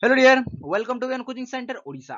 Hello dear welcome to coaching centre Odisha.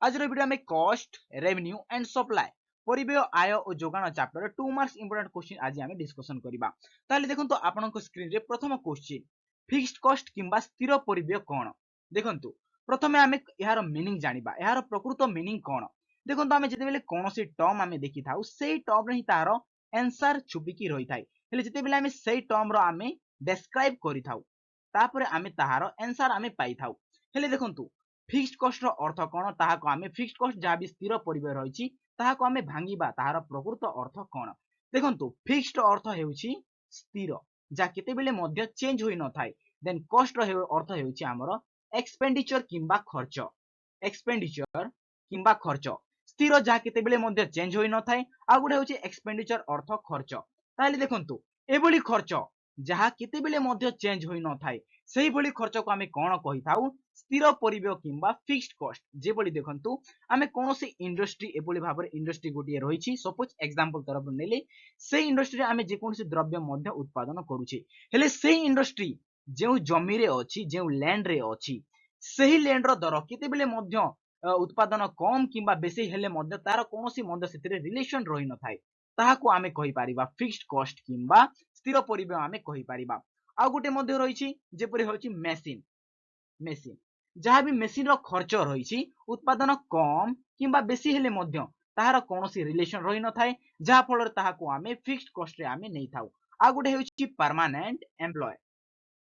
आज video में cost revenue and supply परिव्यय आय और जोगान चैप्टर 2 मार्क्स इंपोर्टेंट क्वेश्चन आज आम डिस्कसन करबा। ताले देखंतु आपनक स्क्रीन रे प्रथम क्वेश्चन फिक्स्ड कॉस्ट किंबा स्थिर परिव्यय कोन। देखंतु प्रथमे आमे यार मीनिंग जानिबा, यार प्रकृत मीनिंग कोन। देखंतु आमे जते बेले कोनोसी टर्म आमे देखि थाउ सेही टर्म रे ही तार आंसर छुपिकी रही थाए। हेले जते बेले आमे सेही टर्म रो आमे डिस्क्राइब करि थाउ तापरे आमे ताहार आंसर आमे पाई थाउ। हेले देखंतु फिक्स्ड कॉस्ट रो अर्थ कोन, ताहाको आमे फिक्स्ड कॉस्ट जा भी स्थिर परिव्यय रहिछि ताहाको आमे भांगिबा ताहार प्रकृत अर्थ कोन। देखंतु फिक्स्ड अर्थ हेउछि स्थिर जा केते बेले मध्य चेंज होई न थाए। देन कॉस्ट रो अर्थ हेउछि हमर एक्सपेंडिचर किंबा खर्च। एक्सपेंडिचर किंबा खर्च स्थिर जा केते बेले मध्य चेंज होई न थाए। आ गुडे हेउछि एक्सपेंडिचर अर्थ खर्च। ताले देखंतु एबोली खर्च जहा केते बेले मध्य चेंज होई न थाए सेही बोली खर्च को आमे कोन कहि थाउ स्थिर परिव्यय किंबा फिक्स्ड कॉस्ट। जे बोली देखंतु आमे कोनोसी इंडस्ट्री एबोली भाबरे इंडस्ट्री गोटिए रहिछि, सपोज एग्जांपल तरफ नेले सेही इंडस्ट्री आमे जे कोनोसी द्रव्य मध्य उत्पादन करूछि। हेले सेही इंडस्ट्री जेउ जमी रे अछि, जेउ लैंड रे अछि, सेही लैंड रो दर केते बेले मध्य उत्पादन कम किंबा बेसी हेले मध्य तार कोनोसी मध्य सेतिरे रिलेशन रहि न थाए ताहाको आमे कहि परिबा फिक्स्ड कॉस्ट किंबा स्थिर परिव्यय आमे कहि परिबा। आ गुटे मध्य रहिछि जेपरि होछि मेसिन। मेसिन जहाँ भी मेसिन रो खर्च रही उत्पादन कम किंबा बेसी हेले मध्य ताहार कोनोसी रिलेशन रही न थाए, जहा फल ताहाको आमे फिक्स्ड कॉस्ट रे आमे नै थाउ। आ गुटे हेउछि परमानेंट एम्प्लॉय।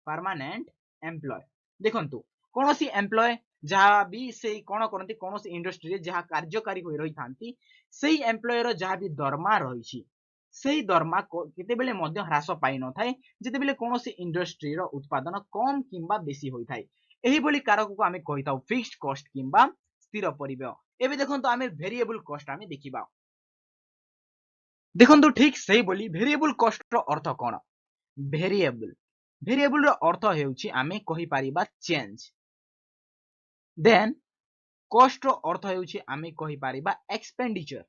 परमानेंट एम्प्लॉय देखंतु कोनोसी एम्प्लॉय जहाँ भी से कोन करंती कोनोसी इंडस्ट्री रे जहाँ कार्यकारी होई रही थांती सेही एम्प्लॉय रो जहाँ भी दरमा रहिछि सेही दरमा केते बेले मध्य ह्रास पाई न थाए जेते बेले कोनोसी इंडस्ट्री रो उत्पादन कम किंबा बेसी होई थाए। एही बोली कारक को आमे कहि थाउ फिक्स्ड कॉस्ट किंबा स्थिर परिव्यय। एबे देखंतु आमे वेरिएबल कॉस्ट आमे देखिबा। देखंतु ठीक सही बोली वेरिएबल कॉस्ट रो अर्थ कोन। वेरिएबल वेरिएबल रो अर्थ हेउछि आमे कहि परिबा चेंज। देन कॉस्ट रो अर्थ हेउछि आमे कहि परिबा एक्सपेंडिचर।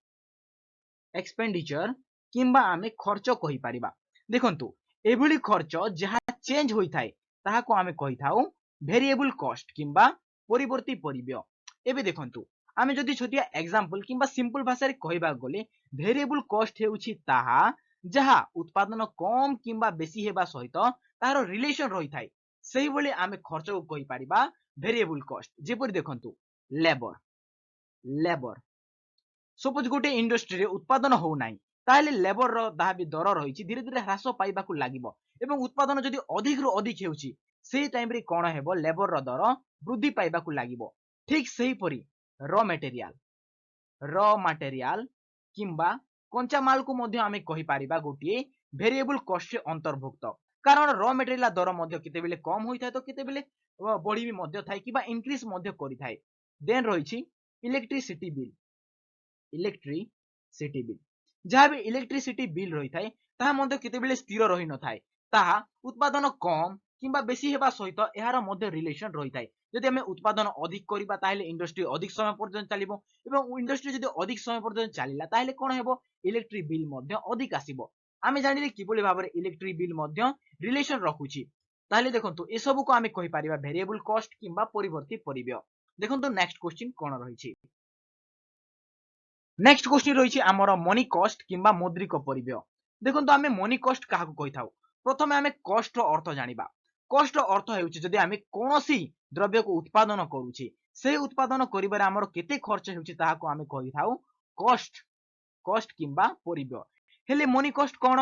एक्सपेंडिचर किंबा आमे खर्च कहि परिबा। देखंतु एभली खर्च जहा चेंज होई थाए ताहाको आमे कहि थाउ वेरिएबल कॉस्ट किंबा परिवर्ती परिव्यय। एबे देखंतु आमे जदि छोटिया एग्जांपल किंबा सिंपल भाषा रे कहिबा गले वेरिएबल कॉस्ट हेउछि ताहा जहा उत्पादन कम किंबा बेसी हेबा सहित तारो रिलेशन रही थाए सेही बोली आमे खर्च को कहि परिबा वेरिएबल कॉस्ट। जेपरि देखंतु लेबर। लेबर सपोज गोटे इंडस्ट्री रे उत्पादन हो नाही ताहले लेबर रो दाहा भी दर रहिछि धीरे धीरे ह्रास पाइबाकू लागिबो एवं उत्पादन जदि अधिक रु अधिक हेउछि सेही टाइम रे कोन हेबो लेबर रो दर वृद्धि पाइबाकू लागिबो। ठीक सेही परी रॉ मटेरियल किंबा कंचा माल को मध्य आमे कहि पारिबा गोटिए वेरिएबल कॉस्ट रे अंतर्भुक्त। कारण रॉ मटेरियल दर मध्य केते बेले कम होई थाए तो केते बेले बढ़ी भी मध्य थाए किबा इंक्रीज मध्य करि थाए। देन रहिछि इलेक्ट्रिसिटी बिल। इलेक्ट्रिसिटी बिल जहाँ भी इलेक्ट्रिसिटी बिल रही थाए ताहा मध्य केते बेले स्थिर रही न थाए, ताहा उत्पादन कम किंबा बेसी हेबा सहित एहार मध्य रिलेशन रही थाए। जदि हमें उत्पादन अधिक करिबा ताहेले इंडस्ट्री अधिक समय पर्यंत चलिबो एवं इंडस्ट्री जदि अधिक समय पर्यंत चलिला ताहेले कोन हेबो इलेक्ट्रिक बिल मध्य अधिक आसीबो। आमे जानिले किबोली भाबरे इलेक्ट्रिक बिल मध्य रिलेशन रखुछि। ताहेले देखंतु ए सब को आमे कहि परिबा वेरिएबल कॉस्ट किंबा परिवर्ती परिव्यय। देखंतु नेक्स्ट क्वेश्चन कोन रहिछि। नेक्स्ट क्वेश्चन रही आमर मनी कॉस्ट किंबा मौद्रिक परिव्यय। देखो आम मनी कॉस्ट क्या कही था प्रथम आम कॉस्ट अर्थ जानिबा। कॉस्ट अर्थ हेउछि जदि आम कोनोसी द्रव्य को उत्पादन करूछि से उत्पादन करिबारे आमर केते खर्च हेउछि ताहाको आम कहि थाउ कॉस्ट। कॉस्ट किंबा परिव्यय। हेले मनी कॉस्ट कोन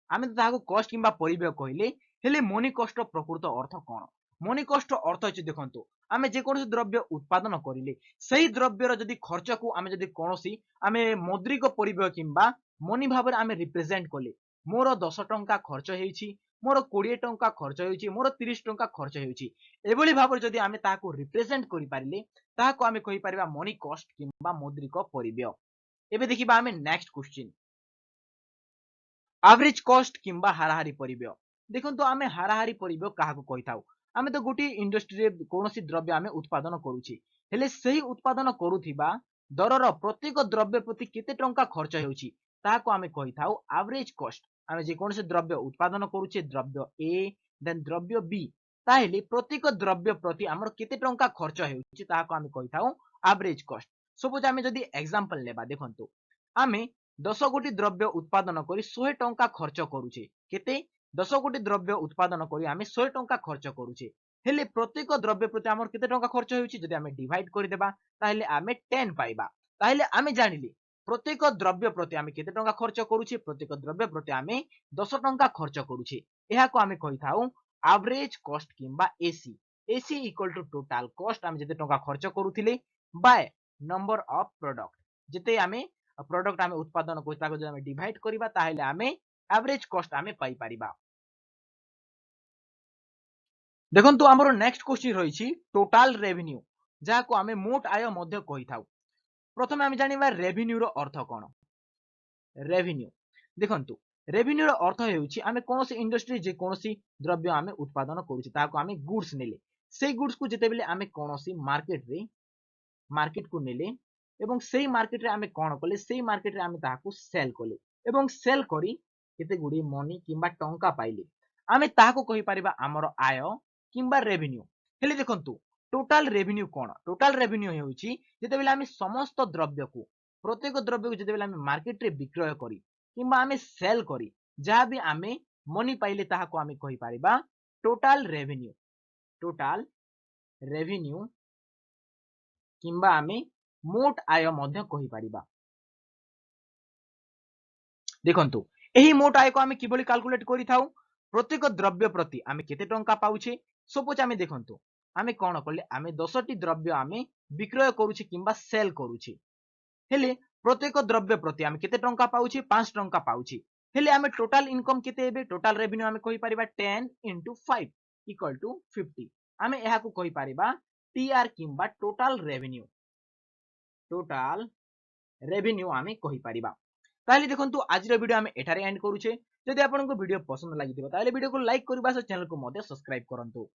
आम तो ताहाको कॉस्ट किंबा परिव्यय कहले हेले मनी कॉस्ट प्रकृत अर्थ कोन। मनी कॉस्ट अर्थ अछि देखंतु आमे जे कोनोसी द्रव्य उत्पादन करिले सही द्रव्यर जदि खर्च को आमे जदि कोनोसी आमे मौद्रिक परिव्यय किंबा मनी भाबरे आमे रिप्रेजेंट कले मोर 10 टंका खर्च हेछि, मोर 20 टंका खर्च हेछि, मोर 30 टंका खर्च हेछि एबोली भाबरे जदि आमे ताहाको रिप्रेजेंट करि पारिले ताहाको आमे कहि परिबा मनी कॉस्ट किंबा मौद्रिक परिव्यय। एबे देखिबा आमे नेक्स्ट क्वेश्चन एवरेज कॉस्ट किंबा हाराहारी परिव्यय। देखंतु आमे हाराहारी परिव्यय काहाको कहि थाउ आमे तो गोटी इंडस्ट्री रे कोनोसी द्रव्य आमे उत्पादन करूछि हेले सही उत्पादन करूथिबा दरर प्रत्येक द्रव्य प्रति केते टंका खर्च हेउछि ताहाको आमे कहि थाउ एवरेज कॉस्ट। आमे जे कोनोसी द्रव्य उत्पादन करूछि द्रव्य ए देन द्रव्य बी ताहेले प्रत्येक द्रव्य प्रति आमर केते टंका खर्च हेउछि ताहाको आमे कहिथाउ एवरेज कॉस्ट। सपोज आमे जदि एग्जांपल लेबा देखंतु आमे 10 गोटी द्रव्य उत्पादन करी 100 टंका खर्च करूछे केते 10 गोटी द्रव्य उत्पादन करी आमे 100 टंका खर्च करूछे हेले प्रत्येक द्रव्य प्रति आमर केते टंका खर्च हेउछि जदि आमे डिवाइड करि देबा ताहेले आमे 10 पाइबा। ताहेले आमे जानिले प्रत्येक द्रव्य प्रति आमे केते टंका खर्च करूछे प्रत्येक द्रव्य प्रति आमे 10 टंका खर्च करूछे एहाको आमे कहिथाउ एवरेज कॉस्ट किंबा AC. AC equal to total cost आमे जते टंका खर्च करूथिले बाय नंबर ऑफ प्रोडक्ट जते आमे प्रोडक्ट आमे उत्पादन करू ताको जदि आमे डिवाइड करिबा ताहेले आमे एवरेज कॉस्ट आमे पाई परिबा। देखंतु हमरो नेक्स्ट क्वेश्चन रहिछि टोटल रेवेन्यू जाको आमे मोट आय मध्य कहिथाउ। प्रथमे आमे जानिबा रेवेन्यू रो अर्थ कोन। रेवेन्यू देखंतु रेवेन्यू रो अर्थ हेउछि आमे कोनोसी इंडस्ट्री जे कोनोसी द्रव्य आमे उत्पादन करूछि ताको आमे गुड्स नेले सेई गुड्स को जेते बेले आमे कोनोसी मार्केट को नेले एवं सेई मार्केट रे आमे कोन कले सेई मार्केट रे आमे ताहाको सेल कले एवं सेल करी केते गुडी मनी किंबा टंका पाइले आमे ताहाको कहि परिबा हमरो आय किंबा रेवेन्यू। हेले देखंतु टोटल रेवेन्यू कोन। टोटल रेवेन्यू हेउछि जेते बेले आमे समस्त द्रव्य को प्रत्येक द्रव्य को जेते बेले आमे मार्केट रे विक्रय करी किंबा आमे सेल करी जहा भी आमे मनी पाइले ताहाको आमे कहि परिबा टोटल रेवेन्यू। टोटल रेवेन्यू किंबा आमे मोट आय मध्य कहि परिबा। देखंतु एही मोट आय को आमे किबोली कैलकुलेट करि थाउ प्रत्येक द्रव्य प्रति आमे केते टंका पाउछे। सपोज आमे देखंतु आमे कोन करले आमे 10 टी द्रव्य आमे विक्रय करूछे किंबा सेल करूछे हेले प्रत्येक द्रव्य प्रति आमे केते टंका पाउछे 5 टंका पाउछे हेले आमे टोटल इनकम केते हेबे टोटल रेवेन्यू आमे कहि परिबा 10 into 5 इक्वल टू 50 आमे एहा को कहि परिबा टीआर किंबा टोटल रेवेन्यू आमे कहि परिबा। ताहले देखंतु आज रो वीडियो आमे एठारे एंड करूछे। जदि आपनको वीडियो पसंद लागिथिबा ताहले वीडियो को लाइक करबा सह चैनल को मध्य सब्सक्राइब करंतु।